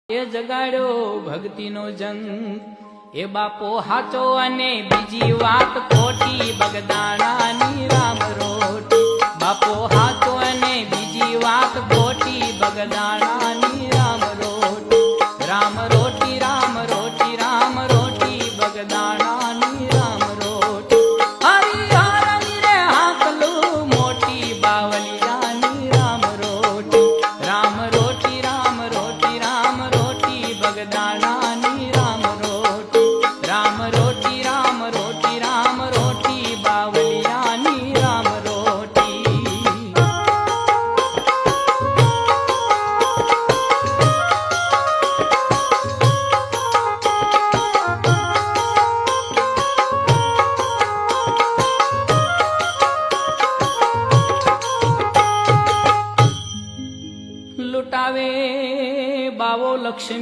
એ જગાડ્યો ભક્તિનો જંગ એ બાપો હાચો અને બીજી વાત ખોટી બગદાણાની રામ રોટી બાપો હાચો અને બીજી વાત ખોટી બગદાણાની રામ રોટી રામ રોટી રામ રોટી રામ રોટી બગદાણાની રામ રોટી હરિહરની રે હાકલું મોટી બાવલિયાની રામ રોટી રામ રોટી રામ રોટી રામ રોટી બગદાણાની રામ રોટી રામ રોટી રામ રોટી રામ રોટી બાવલિયાની રામ રોટી લૂટાવે બાવો લક્ષ્મી